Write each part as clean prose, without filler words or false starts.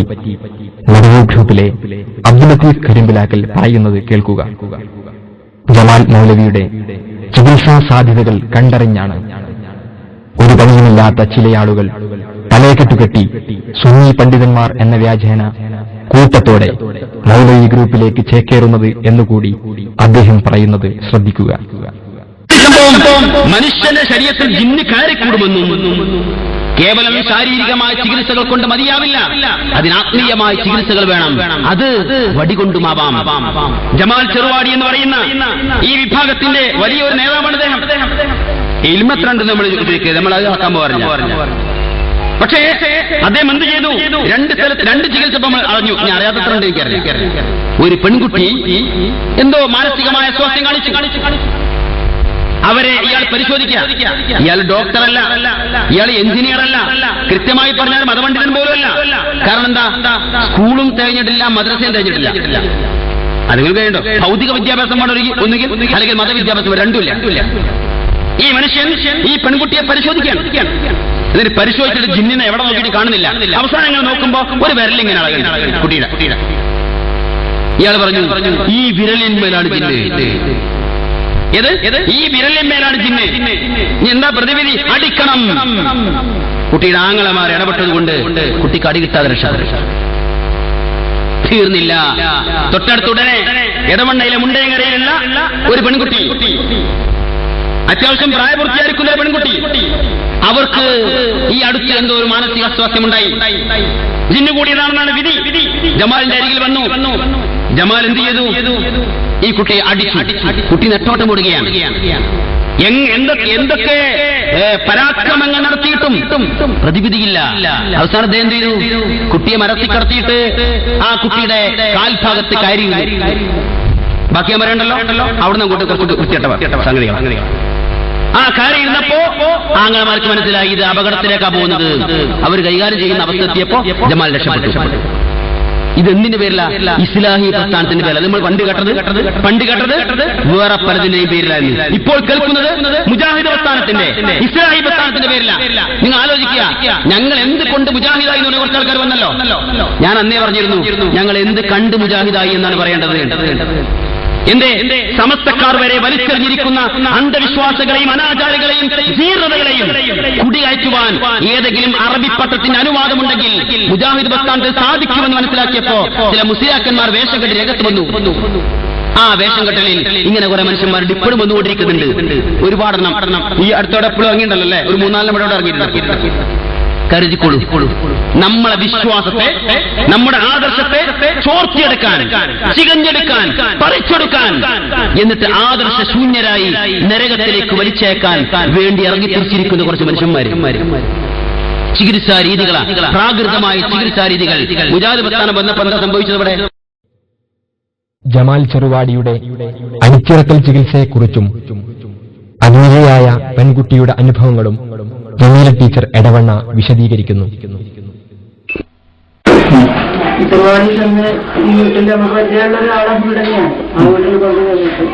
പറ്റി മടവൂർ ഗ്രൂപ്പിലെ അബ്ദുൽ ലത്തീഫ് കരിമ്പിലാക്കൽ പറയുന്നത് കേൾക്കുക. ജമാൽ മൗലവിയുടെ ചികിത്സാ സാധ്യതകൾ കണ്ടറിഞ്ഞാണ് ഒരു പണിയുമില്ലാത്ത ചിലയാളുകൾ തലയെക്കെട്ടുകെട്ടി സുന്നി പണ്ഡിതന്മാർ എന്ന വ്യാജേന കൂട്ടത്തോടെ മൗലവി ഗ്രൂപ്പിലേക്ക് ചേക്കേറുന്നത് എന്നുകൂടി അദ്ദേഹം പറയുന്നത് ശ്രദ്ധിക്കുക. മനുഷ്യന്റെ ശരീരത്തിൽ ജിന്ന് കയറിക്കൂടുമെന്നും കേവലം ശാരീരികമായ ചികിത്സകൾ കൊണ്ട് മതിയാവില്ല, അതിനാത്മീയമായ ചികിത്സകൾ വേണം. അത് വടികൊണ്ടുമാവാം. ജമാൽ ചെറുവാടി എന്ന് പറയുന്ന ഈ വിഭാഗത്തിന്റെ വലിയൊരു നേതാവാണ് അദ്ദേഹം. ഇൽമത്രണ്ട് നമ്മൾ അത് ആക്കാൻ പറഞ്ഞു. പക്ഷേ അദ്ദേഹം എന്ത് ചെയ്തു? രണ്ട് സ്ഥലത്ത് രണ്ട് ചികിത്സ അറിഞ്ഞു. ഞാൻ അറിയാത്തത്രണ്ട് എനിക്കറിയാം. ഒരു പെൺകുട്ടി എന്തോ മാനസികമായ സ്വാസ്ഥ്യം കാണിച്ചു. അവരെ ഇയാൾ പരിശോധിക്കുക. ഇയാൾ ഡോക്ടറല്ല, ഇയാൾ എഞ്ചിനീയർ അല്ല, കൃത്യമായി പറഞ്ഞാൽ മതപണ്ഡിതൻ പോലും അല്ല. കാരണം എന്താ? സ്കൂളും തികഞ്ഞിട്ടില്ല, മദ്രസയും തികഞ്ഞിട്ടില്ല. അതുങ്ങൾ കഴിയണ്ടോ? ഭൗതിക വിദ്യാഭ്യാസമാണ് ഒന്നുകിൽ, അല്ലെങ്കിൽ മതവിദ്യാഭ്യാസം, രണ്ടുമില്ല. ഈ മനുഷ്യൻ ഈ പെൺകുട്ടിയെ പരിശോധിക്കാൻ, എന്നിട്ട് പരിശോധിച്ചിട്ട് ജിന്നിനെ എവിടെ നോക്കിയിട്ട് കാണുന്നില്ല. അവസാനങ്ങൾ നോക്കുമ്പോ ഒരു വിരലിങ്ങനെ കുട്ടിയുടെ. ഇയാൾ പറഞ്ഞു, ഈ വിരലിന്മേലാണ് ജിന്ന്. ഈ വിരലിന്മേലാണ് ജിന്ന്. എന്താ പ്രതിവിധി? അടിക്കണം. കുട്ടിയുടെ ആങ്ങളമാർ ഇടപെട്ടതുകൊണ്ട് കുട്ടിക്ക് അടി കിട്ടാതെ രക്ഷ. തീർന്നില്ല. തൊട്ടടുത്തുടനെ ഇടവണ്ണയിലെ മുണ്ടയങ്കരയിലുള്ള ഒരു പെൺകുട്ടി, അത്യാവശ്യം പ്രായപൂർത്തിയായിരിക്കുന്ന പെൺകുട്ടി, അവർക്ക് ഈ അടുത്ത് എന്തോ ഒരു മാനസിക അസ്വാസ്ഥ്യമുണ്ടായി. ജിന്നു കൂടിയതാണെന്നാണ് വിധി. ജമാലിന്റെ അരികിൽ വന്നു. ജമാൽ എന്ത് ചെയ്തു? ഈ കുട്ടിയെ അടിച്ചു. കുട്ടി നെട്ടോട്ടം ഓടുകയാണ്. എന്തൊക്കെ പരാക്രമങ്ങൾ നടത്തിയിട്ടും പ്രതിവിധിയില്ല. അവസാനം അദ്ദേഹം എന്ത് ചെയ്തു? കുട്ടിയെ മരത്തിൽ കടത്തിയിട്ട് ആ കുട്ടിയുടെ കാൽഭാഗത്ത് കയറി. ബാക്കി പറയണ്ടല്ലോ, അവിടുന്ന് അങ്ങോട്ട് കുറച്ച് വൃത്തികെട്ട സംഗതികൾ. ആ കയറി ഇരുന്നപ്പോ ആങ്ങളമാർക്ക് മനസ്സിലായി ഇത് അപകടത്തിലേക്കാ പോകുന്നത്. അവർ കൈകാര്യം ചെയ്യുന്ന അവസ്ഥ എത്തിയപ്പോ ജമാൽ രക്ഷപ്പെട്ടു. ഇതെന്തിന്റെ പേരില? ഇസ്ലാഹി പ്രസ്ഥാനത്തിന്റെ പേരില. നമ്മൾ പണ്ട് കേട്ടത് വേറെ പലതിന്റെയും പേരിലായിരുന്നു. ഇപ്പോൾ കേൾക്കുന്നത് മുജാഹിദ് പ്രസ്ഥാനത്തിന്റെ, ഇസ്ലാഹി പ്രസ്ഥാനത്തിന്റെ പേരില. നിങ്ങൾ ആലോചിക്കുക, ഞങ്ങൾ എന്ത് കൊണ്ട് മുജാഹിദായി എന്ന് പറഞ്ഞ കുറച്ച് ആൾക്കാർ വന്നല്ലോ. ഞാൻ അന്നേ പറഞ്ഞിരുന്നു, ഞങ്ങൾ എന്ത് കണ്ട് മുജാഹിദായി എന്നാണ് പറയേണ്ടത്. എന്റെ സമസ്തക്കാർ വരെ വലിച്ചെറിഞ്ഞിരിക്കുന്ന അന്ധവിശ്വാസങ്ങളെയും അനാചാരങ്ങളെയും ജീർണതകളെയും കുടികയറ്റുവാൻ ഏതെങ്കിലും അറബി പട്ടത്തിന്റെ അനുവാദമുണ്ടെങ്കിൽ മുജാഹിദ് പ്രസ്ഥാനത്തിൽ സാധിക്കുമെന്ന് മനസ്സിലാക്കിയപ്പോ ചില മുസ്ലിയാക്കന്മാർ വേഷം കെട്ടി രംഗത്ത് വന്നു. ആ വേഷം കെട്ടലിൽ ഇങ്ങനെ കുറെ മനുഷ്യന്മാരുടെ ഇപ്പോഴും വന്നുകൊണ്ടിരിക്കുന്നുണ്ട്. ഒരുപാടെണ്ണം ഈ അടുത്തോടെ എപ്പോഴും ഇറങ്ങിയിട്ടുണ്ടല്ലേ? ഒരു 3-4 ഇവിടെ ഇറങ്ങിയിട്ടുണ്ട്. കരുതിക്കൊള്ളു. നമ്മളെ വിശ്വാസത്തെ, നമ്മുടെ ആദർശത്തെ ചോർത്തിയെടുക്കാൻ, ചികഞ്ഞെടുക്കാൻ, പറിച്ചെടുക്കാൻ, എന്നിട്ട് ആദർശ ശൂന്യരായി നരകത്തിലേക്ക് വലിച്ചേക്കാൻ വേണ്ടി ഇറങ്ങിത്തിരിച്ചിരിക്കുന്ന കുറച്ച് മനുഷ്യന്മാർ. ചികിത്സാ രീതികളാണ്, പ്രാകൃതമായ ചികിത്സാ രീതികൾ. മുജാഹിദ് പ്രസ്ഥാനം വന്നപ്പോൾ എന്താ സംഭവിച്ചത്? ഇവിടെ ജമാൽ ചെറുവാടിയുടെ അണിച്ചിറക്കൽ ചികിത്സയെക്കുറിച്ചും അഗ്നിയായ പെൺകുട്ടിയുടെ അനുഭവങ്ങളും ജമീല ടീച്ചർ എടവണ്ണ വിശദീകരിക്കുന്നു. ചെറുവാടി ചെന്ന് ഈ വീട്ടിൽ നമുക്ക് പരിചയമുള്ള ഒരാളെ വീടന്നെയാണ്. ആ വീട്ടിൽ കൊണ്ടുവന്നിട്ട്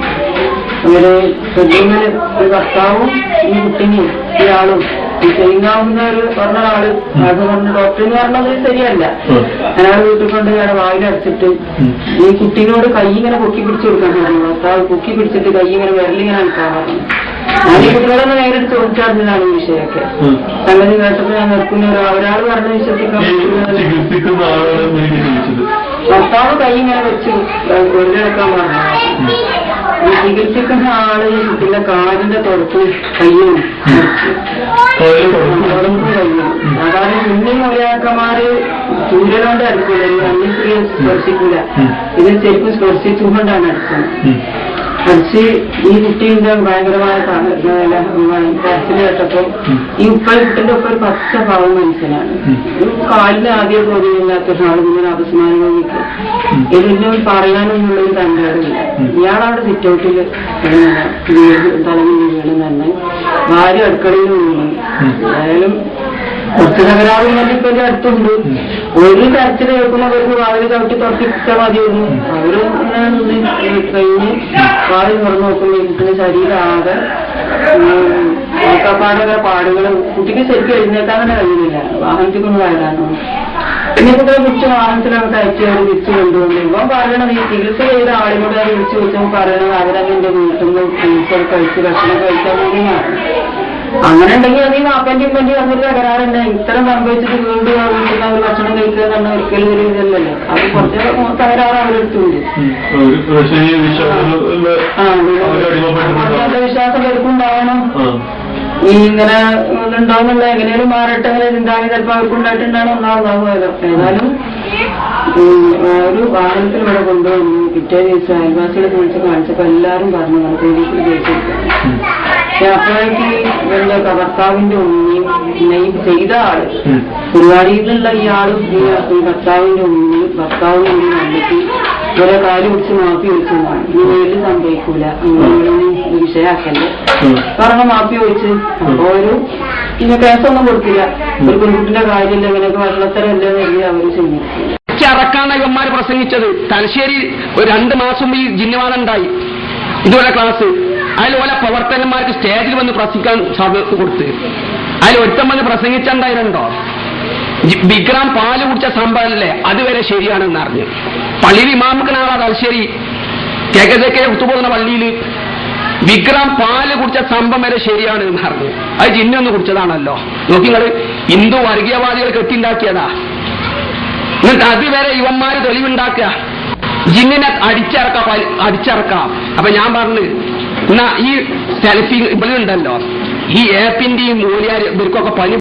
അവര് പെട്ടെന്ന് ഒരു ഭർത്താവും ഈ കുട്ടിനെയും ഇയാളും ചെയ്യാവുന്ന ഒരു പറഞ്ഞ ആള് അത് പറഞ്ഞ ഡോക്ടറിന് പറഞ്ഞത് ശരിയല്ല. അയാൾ വീട്ടിൽ കൊണ്ട് അയാളെ വായിലടച്ചിട്ട് ഈ കുട്ടീനോട് കൈ ഇങ്ങനെ പൊക്കി പിടിച്ചു കൊടുക്കാൻ പറഞ്ഞു. ഭർത്താവ് പൊക്കി പിടിച്ചിട്ട് കൈ ഇങ്ങനെ വിരലിങ്ങനെ അനക്കാൻ പറഞ്ഞു. ഞാൻ ഈ കുട്ടികളൊന്ന് നേരിട്ട് ചോദിച്ചറിഞ്ഞതാണ് ഈ വിഷയമൊക്കെ. സംഗതി കേട്ടപ്പോൾ ഞാൻ നിൽക്കുന്ന ഒരാൾ പറഞ്ഞ വിശ്വസിക്കാൻ ഭർത്താവ് കൈ ഇങ്ങനെ വെച്ച് വെറുതെടുക്കാൻ പറഞ്ഞു. ഈ ചികിത്സിക്കുന്ന ആള് ഈ കുട്ടിയുടെ കാലിന്റെ തുടച്ച് കയ്യും അതായത് പിന്നെയും ഒരാക്കന്മാര് സൂര്യനോണ്ട് അടുക്കൂല, അന്യസ്ത്രീയെ സ്പർശിക്കൂല. ഇത് ശരിക്കും സ്പർശിച്ചുകൊണ്ടാണ് അടുക്കുന്നത്. പക്ഷേ ഈ കുട്ടീന്റെ ഭയങ്കരമായ കരച്ചിൽ കേട്ടപ്പോ ഈ കുട്ടിന്റെ ഒപ്പം ഒരു പച്ച ഭാവം മനുഷ്യനാണ്. കാലിന് ആദ്യം ബോധ്യമില്ലാത്ത ഒരാൾ ഇങ്ങനെ അപസ്മാരം നോക്കി ഇതിനോട് പറയാനൊന്നുള്ളൊരു തന്റേടില്ല. ഇയാളവിടെ സിറ്റൗട്ടിൽ തലമിൽ വീണ് തന്നെ ഭാര്യ അടുക്കളയിൽ വീണു. ഏതായാലും കുറച്ച് തകരാറും ഇപ്പൊ എന്റെ അടുത്തുണ്ട്. ഒരു കരച്ചിൽ കേൾക്കുന്നവർക്ക് വാതിൽ ചവിട്ടി തുറപ്പിച്ചാൽ മതിയായിരുന്നു. അവര് കഴിഞ്ഞ് വാതിൽ തുറന്നു നോക്കുമ്പോൾ കുട്ടിയുടെ ശരീരം ആകെ പാടൊക്കെ പാടുകൾ. കുട്ടിക്ക് ശരിക്കും എഴുന്നേക്കാൻ തന്നെ കഴിയുന്നില്ല. വാഹനത്തിൽ കൊണ്ട് വരാനോ ഇനിയിപ്പോ പിടിച്ച് വാഹനത്തിലൊക്കെ കയറ്റി അവർ വിളിച്ചു കൊണ്ടുപോകുന്നു. ഇവൻ പറയണത് ഈ ചികിത്സ ചെയ്ത ആളിനോട് അത് വിളിച്ചു വെച്ചാൽ പറയണത് അവരതിന്റെ വീട്ടിൽ നിന്ന് ചികിത്സ കഴിച്ച് ഭക്ഷണം കഴിക്കാൻ വേണ്ടി മാറും. അങ്ങനെ ഉണ്ടെങ്കിൽ അത് ഈ വാപ്പന്റെയും പറ്റി വന്നിട്ട് തകരാറുണ്ട്. ഇത്തരം സംഭവിച്ചിട്ട് വീണ്ടും വീട്ടിൽ അവർ ഭക്ഷണം കഴിക്കുക എന്നാണ് ഒരിക്കലും ഒരു ഇതല്ലല്ലോ. അത് കുറച്ച് തകരാറ് അവരെടുത്തുണ്ട്. വിശ്വാസം എടുക്കുണ്ടാവണം. ഈ ഇങ്ങനെ ഉണ്ടാവുന്നുള്ള എങ്ങനെയും മാറട്ടെ അങ്ങനെ ചിന്താഗതി ചിലപ്പോൾ അവർക്കുണ്ടായിട്ടുണ്ടാണ് ഒന്നാമതാവുമല്ലോ. ഏതായാലും ഒരു വാഹനത്തിൽ ഇവിടെ കൊണ്ടുവന്നു. പിറ്റേ ദിവസം അയൽവാസികളെ വിളിച്ച് കാണിച്ചപ്പോ എല്ലാരും പറഞ്ഞു പോലീസിൽ കേസിരിക്കാം. അപ്പോഴേക്ക് ഇവരുടെ ഭർത്താവിന്റെ ഉണ്ണിയും പിന്നെ ഈ ചെയ്ത ആള് പരിപാടിയിൽ നിന്നുള്ള ഈ ആളും ഈ ഭർത്താവിന്റെ ഉണ്ണിയും ഭർത്താവിന്റെ ഉണ്ണി കണ്ടെത്തി ഇവരെ കാല് പിടിച്ച് മാപ്പി വെച്ചതാണ്. ഇനി വീട്ടിൽ സംഭവിക്കൂല, അങ്ങനെ വിഷയാക്കല്ലേ പറഞ്ഞ മാപ്പി വെച്ച്. അപ്പൊ ഒരു പിന്നെ കേസൊന്നും കൊടുക്കില്ല. ഒരു പെൺകുട്ടിന്റെ കാര്യമില്ല, ഇങ്ങനെയൊക്കെ വള്ളത്തരല്ലേ എന്ന് അവര് ചെയ്യും. അറക്കാണ് ഇവന്മാർ പ്രസംഗിച്ചത്. തലശ്ശേരി ഒരു 2 മാസം ഈ ജിന്നവാദം ഉണ്ടായി. ഇതുപോലെ ക്ലാസ് അതിൽ ഓലെ പ്രവർത്തകന്മാർക്ക് സ്റ്റേജിൽ വന്ന് പ്രസംഗിക്കാൻ കൊടുത്ത് അതിൽ ഒരുത്തം വന്ന് പ്രസംഗിച്ചുണ്ടായിരുന്നുണ്ടോ വിക്രാം പാല് കുടിച്ച സംഭവമല്ലേ അതുവരെ ശരിയാണെന്ന് അറിഞ്ഞു. പള്ളിയിൽ ഇമാമുക്കനാളാ തലശ്ശേരി കേക്കതൊക്കെ ഒത്തുപോകുന്ന പള്ളിയിൽ വിക്രാം പാല് കുടിച്ച സംഭവം വരെ ശരിയാണ് എന്ന് അറിഞ്ഞു. അത് ജിന്നൊന്ന് കുടിച്ചതാണല്ലോ. നോക്കിങ്ങള് ഹിന്ദു വർഗീയവാദികൾ കെട്ടിണ്ടാക്കിയതാ. എന്നിട്ട് അതുവരെ ഇവന്മാര് തെളിവുണ്ടാക്കുക. ജിന്നിനെ അടിച്ചിറക്കാം. അപ്പൊ ഞാൻ പറഞ്ഞു എന്നാ ഈ സെൽഫി ഇവിടെ ഉണ്ടല്ലോ, ഈ ഏപ്പിന്റെയും മൂല്യാർ ഇവർക്കൊക്കെ പനി